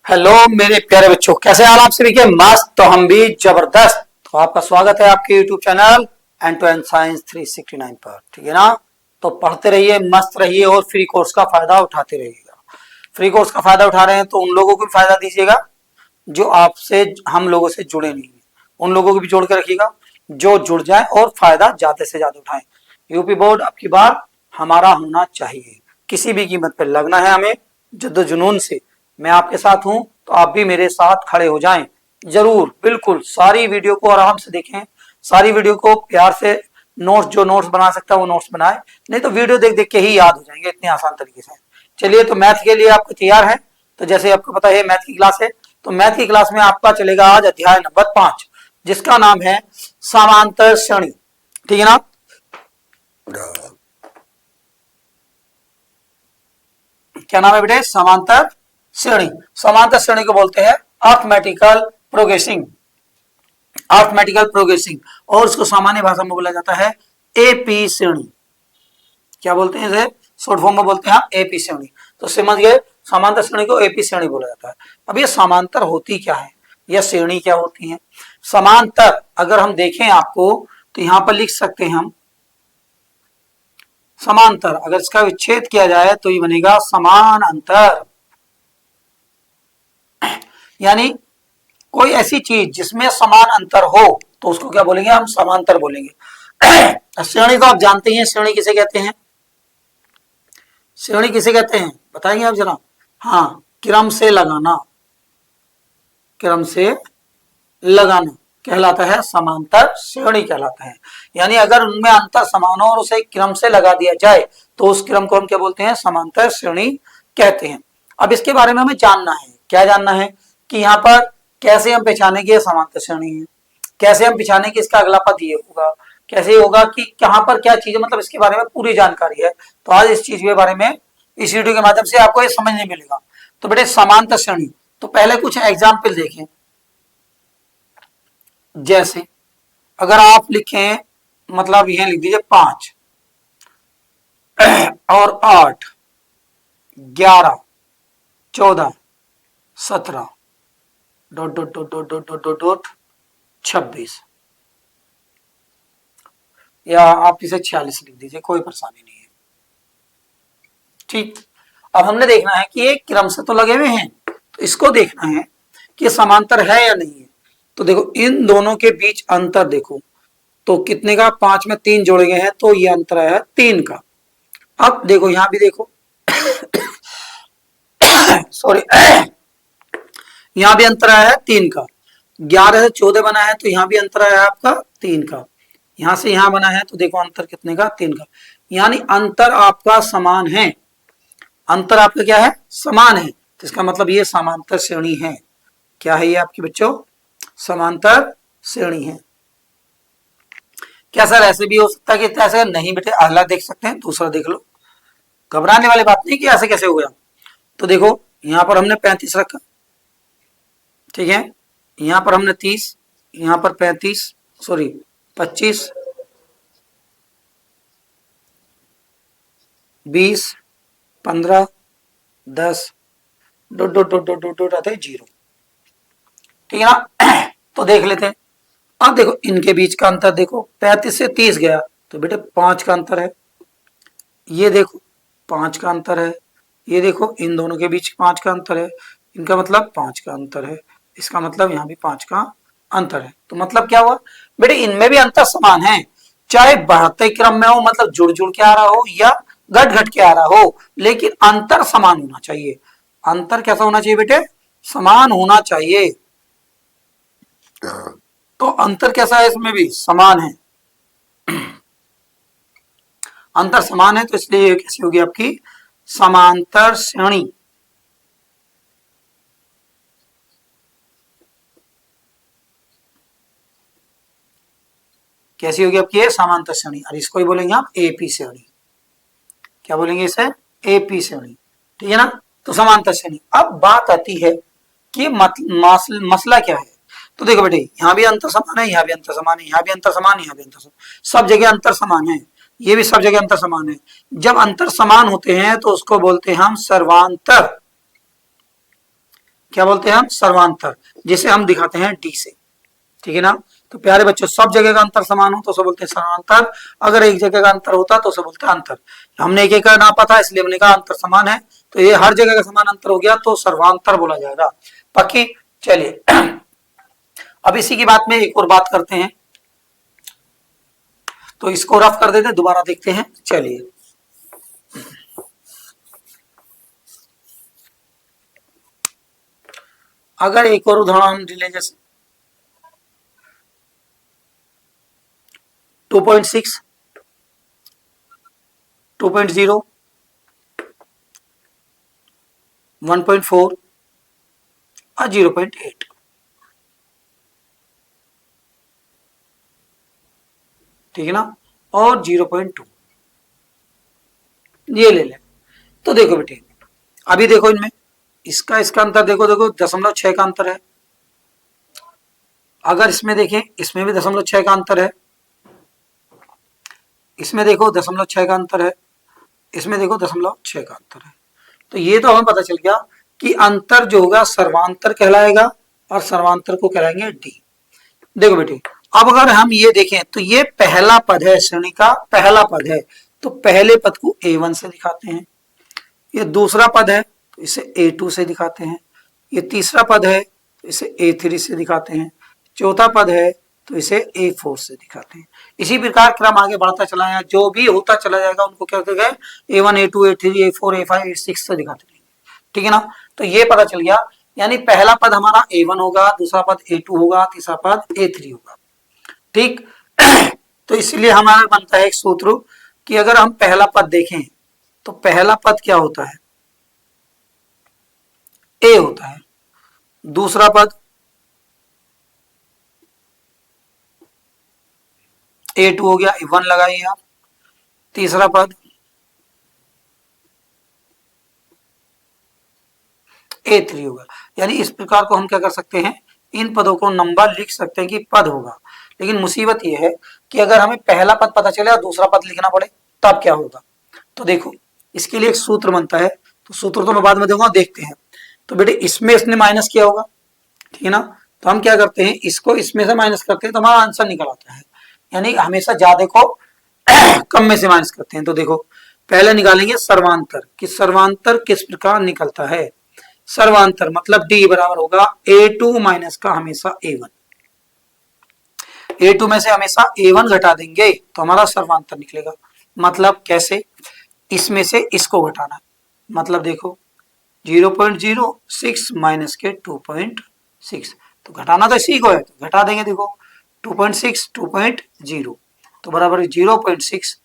Hello मेरे प्यारे बच्चों, कैसे हाल आप सभी के? मस्त। तो हम भी जबरदस्त। तो आपका स्वागत है आपके YouTube channel end to end science 369 पर। ठीक है ना? तो पढ़ते रहिए, मस्त रहिए और फ्री कोर्स का फायदा उठाते रहिएगा। फ्री कोर्स का फायदा उठा रहे हैं तो उन लोगों को भी फायदा दीजिएगा जो आपसे हम लोगों से जुड़े नहीं है, उन लोगों को भी जोड़ के रखिएगा जो जुड़ जाए और फायदा ज्यादा से ज्यादा उठाएं। यूपी बोर्ड अब की बार हमारा होना चाहिए, किसी भी कीमत पर लगना है हमें जद्दोजहद से। मैं आपके साथ हूं तो आप भी मेरे साथ खड़े हो जाएं जरूर। बिल्कुल सारी वीडियो को आराम से देखें, सारी वीडियो को प्यार से नोट्स, जो नोट्स बना सकता है वो नोट्स बनाए, नहीं तो वीडियो देख देख के ही याद हो जाएंगे इतने आसान तरीके से। चलिए, तो मैथ के लिए आपको तैयार है? तो जैसे आपको पता है मैथ की क्लास है, तो मैथ की क्लास में आपका चलेगा आज अध्याय नंबर 5, जिसका नाम है समांतर श्रेणी। ठीक है ना? क्या नाम है बेटे? समांतर श्रेणी। समांतर श्रेणी को बोलते हैं अर्थमेटिकल प्रोग्रेसिंग, अर्थमेटिकल प्रोग्रेसिंग, और उसको सामान्य भाषा में बोला जाता है एपी श्रेणी। क्या बोलते हैं इसे? शॉर्ट फॉर्म में बोलते हैं एपी श्रेणी। तो समझ गए, समांतर श्रेणी को एपी श्रेणी बोला जाता है। अब ये समांतर होती क्या है, यह श्रेणी क्या होती है? समांतर अगर हम देखें आपको तो यहां पर लिख सकते हैं हम, समांतर अगर इसका विच्छेद किया जाए तो ये बनेगा समान अंतर। यानी कोई ऐसी चीज जिसमें समान अंतर हो तो उसको क्या बोलेंगे? हम समांतर बोलेंगे। श्रेणी तो आप जानते हैं, श्रेणी किसे कहते हैं? श्रेणी किसे कहते हैं बताएंगे आप जरा? हाँ, क्रम से लगाना, क्रम से लगाना कहलाता है समांतर श्रेणी कहलाता है। यानी अगर उनमें अंतर समान हो और उसे क्रम से लगा दिया जाए तो उस क्रम को हम क्या बोलते हैं? समांतर श्रेणी कहते हैं। अब इसके बारे में हमें जानना है, क्या जानना है कि यहाँ पर कैसे हम पहचाने की समांतर श्रेणी है, कैसे हम पहचाने कि इसका अगला पद ये होगा, कैसे होगा कि कहां पर क्या चीज है, मतलब इसके बारे में पूरी जानकारी है। तो आज इस चीज के बारे में इस वीडियो के माध्यम से आपको ये समझने मिलेगा। तो बेटे समांतर श्रेणी, तो पहले कुछ एग्जाम्पल देखें। जैसे अगर आप लिखें, मतलब यह लिख दीजिए 5 और 8, 11, 14, 17, dot dot dot dot dot dot dot dot 26, या आप इसे 46 लिख दीजिए, कोई परेशानी नहीं है। ठीक, अब हमने देखना है कि ये क्रम से तो लगे हुए हैं, तो इसको देखना है कि समांतर है या नहीं है। तो देखो इन दोनों के बीच अंतर देखो, तो कितने का? 5 में 3 जोड़े गए हैं तो ये अंतर है 3 का। अब देखो यहां भी देखो सॉरी यहां भी अंतर आया है 3 का। 11 से 14 बना है तो यहां भी अंतर आया है आपका 3 का। यहां से यहां बना है तो देखो अंतर कितने का? 3 का। यानी अंतर आपका समान है, अंतर आपका क्या है? समान है। तो इसका मतलब ये समांतर श्रेणी है। क्या है ये आपके बच्चों? समांतर श्रेणी है। क्या सर ऐसे भी हो सकता है कि ऐसे? नहीं बेटे, अगला देख सकते हैं, दूसरा देख लो, घबराने वाली बात नहीं कि ऐसे कैसे हो गया। तो देखो यहां पर हमने 35 रखा, ठीक है, यहां पर हमने 30, यहां पर 35, sorry 25, 20, 15, 10, dot dot dot dot dot आते हैं 0। ठीक है ना? तो देख लेते हैं। अब देखो इनके बीच का अंतर देखो, 35 से 30 गया तो बेटे 5 का अंतर है। ये देखो 5 का अंतर है। ये देखो इन दोनों के बीच 5 का अंतर है, इनका मतलब 5 का अंतर है, इसका मतलब यहाँ भी 5 का अंतर है। तो मतलब क्या हुआ बेटे? इनमें भी अंतर समान है, चाहे बढ़ते क्रम में हो, मतलब जुड़ जुड़ के आ रहा हो या घट घट के आ रहा हो, लेकिन अंतर समान होना चाहिए। अंतर कैसा होना चाहिए बेटे? समान होना चाहिए। तो अंतर कैसा है? इसमें भी समान है, अंतर समान है, तो इसलिए कैसी होगी आपकी? समांतर श्रेणी। कैसी होगी आपकी? ये समांतर श्रेणी, और इसको ही बोलेंगे आप एपी श्रेणी। क्या बोलेंगे इसे? एपी श्रेणी। ठीक है ना? तो समांतर श्रेणी। अब बात आती है कि मसला क्या है। तो देखो बेटे यहां भी अंतर समान है, यहां भी अंतर समान है, यहां भी अंतर समान है, यहां भी अंतर समान, सब जगह अंतर समान है, ये भी सब जगह अंतर समान है। जब अंतर समान होते हैं तो उसको बोलते हैं हम सर्वांतर। क्या बोलते हैं हम, सर्वांतर, जिसे हम दिखाते हैं डी से, ठीक है ना। तो प्यारे बच्चों, सब जगह का अंतर समान हो तो उसे बोलते हैं सर्वांतर, अगर एक जगह का अंतर होता तो उसे बोलते हैं अंतर। हमने एक एक का नापा था इसलिए हमने कहा अंतर समान है, तो ये हर जगह का समान अंतर हो गया तो सर्वांतर बोला जाएगा। पक्की। चलिए अब इसी की बात में एक और बात करते हैं, तो इसको रफ कर देते हैं, दोबारा देखते हैं। चलिए अगर एक और उदाहरण हम ले, जैसे 2.6, 2.0, 1.4 और 0.8, ठीक है ना, और 0.2 ये ले लें। तो देखो बेटे, अभी देखो इनमें इसका अंतर देखो, 0.6 का अंतर है। अगर इसमें देखें, इसमें भी 0.6 का अंतर है, इसमें देखो 0.6 का अंतर है, इसमें देखो 0.6 का अंतर है। तो ये तो हमें पता चल गया कि अंतर जो होगा सर्वांतर कहलाएगा और सर्वांतर को कहलाएंगे डी। देखो बेटे, अब अगर हम ये देखें तो ये पहला पद है, श्रेणी का पहला पद है, तो पहले पद को A1 से दिखाते हैं। ये दूसरा पद है तो इसे A2 से दिखाते हैं। ये तीसरा पद है तो इसे A3 से दिखाते हैं। चौथा पद है तो इसे A4 से दिखाते हैं। इसी प्रकार क्रम आगे बढ़ता चला जाएगा, जो भी होता चला जाएगा उनको क्या कहते हैं, A1, A2, A3, A4, A5, A6 से दिखाते रहेंगे, ठीक है ना। तो ये पता चल गया, यानी पहला पद हमारा A1 होगा, दूसरा पद A2 होगा, तीसरा पद A3 होगा, ठीक। तो इसलिए हमारा बनता है एक सूत्र कि अगर हम पहला पद देखें तो पहला पद क्या होता है, A होता है। दूसरा पद A2 हो गया, 1 लगाइए आप। तीसरा पद A3 होगा। यानी इस प्रकार को हम क्या कर सकते हैं, इन पदों को नंबर लिख सकते हैं कि पद होगा। लेकिन मुसीबत यह है कि अगर हमें पहला पद पता चले और दूसरा पद लिखना पड़े तब क्या होगा। तो देखो, इसके लिए एक सूत्र बनता है, तो सूत्र तो मैं बाद में दूंगा, देखते हैं। तो बेटे इसमें इसने माइनस किया होगा, ठीक है ना। तो हम क्या करते हैं, इसको इसमें से माइनस करते हैं तो हमारा आंसर निकल आता है। यानी हमेशा ज्यादा को कम में से माइनस करते हैं। तो देखो, पहले निकालेंगे सर्वांतर, कि सर्वांतर किस प्रकार निकलता है। सर्वांतर मतलब D बराबर होगा A2 माइनस का हमेशा A1। A2 में से हमेशा A1 घटा देंगे तो हमारा सर्वांतर निकलेगा। मतलब कैसे, इसमें से इसको घटाना, मतलब देखो 0.06 माइनस के 2.6, तो घटाना तो इसी को है, तो घटा देंगे। देखो 2.6 2.0 तो बराबर 0.6,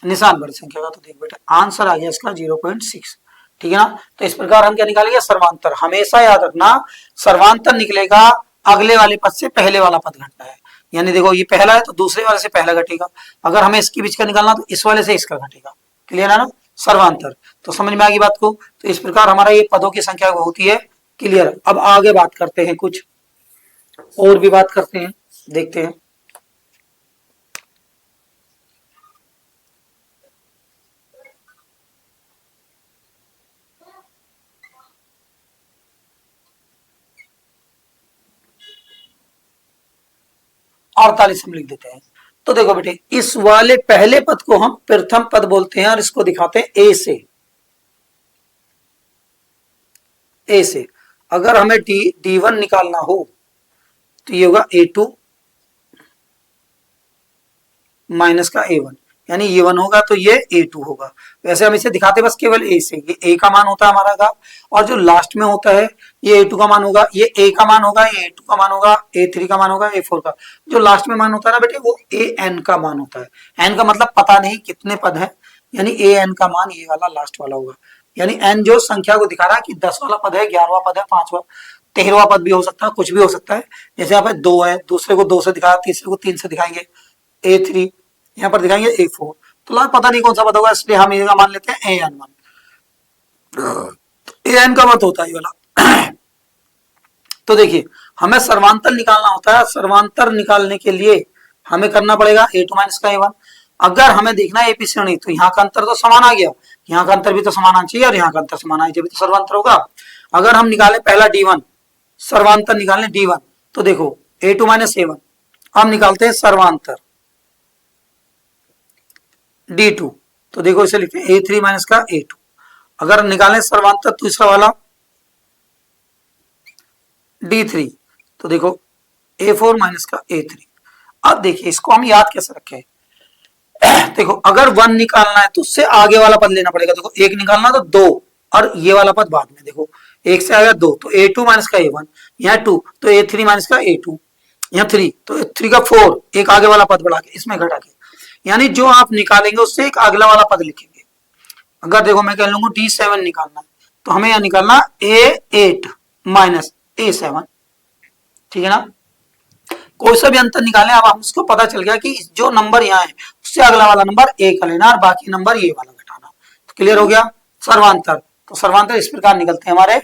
निशान बड़ी संख्या का, तो देख बेटा आंसर आ गया इसका 0.6, ठीक है ना। तो इस प्रकार हम क्या निकालेंगे, सर्वांतर। हमेशा याद रखना, सर्वांतर निकलेगा अगले वाले पद से पहले वाला पद घटना है। यानी देखो ये पहला है तो दूसरे वाले से पहला घटेगा, अगर हमें इसके बीच का निकालना तो इस वाले से इसका घटेगा। क्लियर है ना, सर्वांतर। तो समझ में आ गई बात को। तो इस प्रकार हमारा ये पदों की संख्या होती है। क्लियर। अब आगे बात करते हैं, कुछ और भी बात करते हैं, देखते हैं। अड़तालीस हम लिख देते हैं। तो देखो बेटे, इस वाले पहले पद को हम प्रथम पद बोलते हैं और इसको दिखाते हैं ए से। ए से अगर हमें D1 निकालना हो तो ये होगा A2 माइनस का A1, यानी ये 1 होगा तो ये A2 होगा। वैसे हम इसे दिखाते बस केवल A से, ये A का मान होता है हमारा का, और जो लास्ट में होता है ये A2 का मान होगा, ये A का मान होगा, ये A2 का मान होगा, A3 का मान होगा, A4 का। जो लास्ट में मान होता है ना बेटे, वो AN का मान होता है। N का मतलब पता नहीं कितने पद है, यानी AN का मान ये वाला लास्ट वाला होगा। यानी N जो संख्या को दिखा रहा है कि 10 वाला पद है, 11वां पद है, 5वां 13वां पद भी हो सकता है, कुछ भी हो सकता है। जैसे यहाँ पे 2 है, दूसरे को 2 से दिखाया, तीसरे को 3 से दिखाएंगे, A3 यहाँ पर दिखाएंगे A4, तो लास्ट पता नहीं कौन सा पद होगा, इसलिए हम ये मान लेते हैं AN मान। AN का मत होता है ये वाला। तो देखिए, हमें सर्वांतर निकालना होता है। सर्वांतर निकालने के लिए हमें करना पड़ेगा A2 माइनस का A1। अगर हमें देखना है एपी श्रेणी, तो यहाँ का अंतर तो समान आ गया, यहाँ का अंतर भी तो समान आना चाहिए और यहाँ का अंतर समान आना चाहिए, तो सर्वांतर होगा। अगर हम निकालें पहला D1, सर्वांतर निकालें D1, तो देखो A2 माइनस A1। अब निकालते हैं सर्वांतर D2, तो देखो इसे लिखते हैं A3 माइनस का A2। अगर निकालें सर्वांतर दूसरा वाला D3, तो देखो A4 माइनस का A3। अब देखिए इसको हम याद कैसे रखें। देखो अगर 1 निकालना है तो उससे आगे वाला पद लेना पड़ेगा। देखो 1 निकालना तो 2 और ये वाला पद बाद में। देखो 1 से आएगा 2 तो A2 माइनस का A1, यहाँ 2 तो A3 माइनस का A2, यहाँ 3 तो 3 का 4, एक आगे वाला पद बढ़ा के इसमें घटा के, यानी जो आप निकालेंगे उससे एक अगला वाला पद लिखेंगे। अगर देखो मैं कह लूंगा D7 निकालना है तो हमें यहाँ निकालना A8 माइनस A7, ठीक है ना। कोई सा भी अंतर निकालें, अब हमको पता चल गया कि जो नंबर यहाँ है उससे अगला वाला नंबर ए का लेना और बाकी नंबर ये वाला घटाना। तो क्लियर हो गया सर्वांतर। तो सर्वांतर इस प्रकार निकलते हैं हमारे,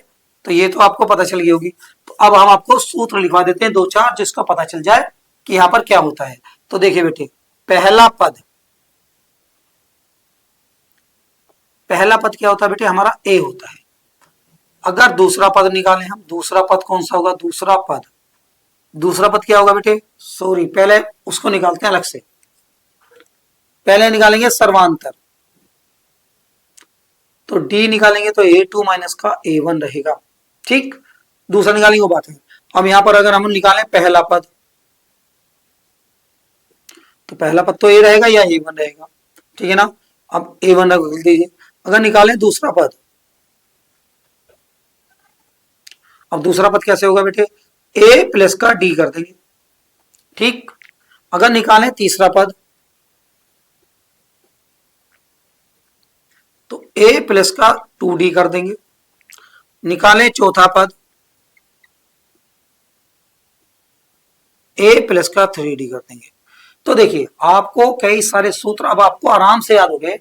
तो ये तो आपको पता चल गई होगी। तो अब हम आपको सूत्र लिखवा देते हैं 2-4 जिसका पता चल जाए कि यहाँ पर क्या होता है। तो देखिए बेटे, पहला पद क्या होता है बेटे, हमारा ए होता है। अगर दूसरा पद निकालें हम, दूसरा पद कौन सा होगा, दूसरा पद क्या होगा बेटे, सॉरी पहले उसको निकालते हैं अलग से। पहले निकालेंगे सर्वांतर, तो D निकालेंगे तो A2 माइनस का A1 रहेगा, ठीक। दूसरा निकालेंगे वो बात है। अब यहां पर अगर हम निकालें पहला पद, तो पहला पद तो A रहेगा या A1 रहेगा, ठीक है ना। अब A1 रख दीजिए। अगर निकालें दूसरा पद, अब दूसरा पद कैसे होगा बेटे, A प्लस का D कर देंगे, ठीक। अगर निकालें तीसरा पद, तो A प्लस का 2D कर देंगे। निकालें चौथा पद, A प्लस का 3D कर देंगे। तो देखिए आपको कई सारे सूत्र अब आपको आराम से याद हो गए।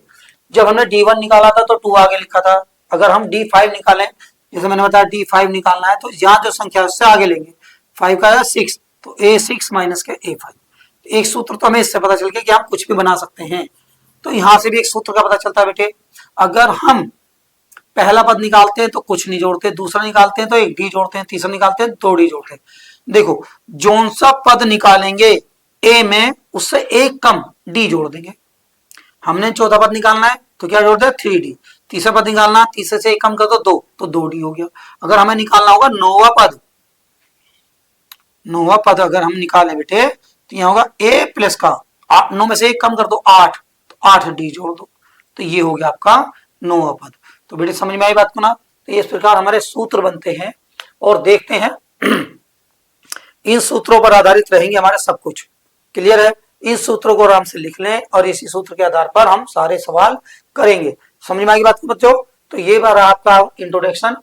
जब हमने D1 निकाला था तो 2 आगे लिखा था। अगर हम D5 निकालें, जैसे मैंने बताया D5 निकालना है तो यहाँ जो संख्या है उससे आगे लेंगे। 5 का 6 तो A6 माइनस के A5। एक सूत्र तो हमें इससे पता चल गया कि आप कुछ भी बना सकते हैं। तो यहां से भी एक सूत्र का पता चलता है बेटे, अगर हम पहला पद निकालते हैं तो कुछ नहीं जोड़ते, दूसरा निकालते हैं तो एक D जोड़ते हैं, तीसरा निकालते हैं 2 D जोड़ते हैं। देखो जोन सा पद निकालेंगे A में उससे एक कम D जोड़ देंगे। हमने चौथा पद निकालना है तो क्या जोड़ दें 3D। तीसरा पद निकालना, तीसरे से एक कम कर दो 2 तो 2D हो गया। अगर हमें निकालना होगा नौवा पद अगर हम निकाले बेटे तो यहाँ होगा A प्लस का 9 में से एक कम कर दो 8 तो 8D जोड़ दो, तो ये हो गया आपका नौवा पद। तो बेटे समझ में आई बात को ना। तो इस प्रकार हमारे सूत्र बनते हैं और देखते हैं इन सूत्रों पर आधारित रहेंगे हमारे सब कुछ। क्लियर है, इन सूत्रों को आराम से लिख लें और इसी सूत्र के आधार पर हम सारे सवाल करेंगे। समझ में आएगी बात को बच्चों। तो ये बार आपका इंट्रोडक्शन।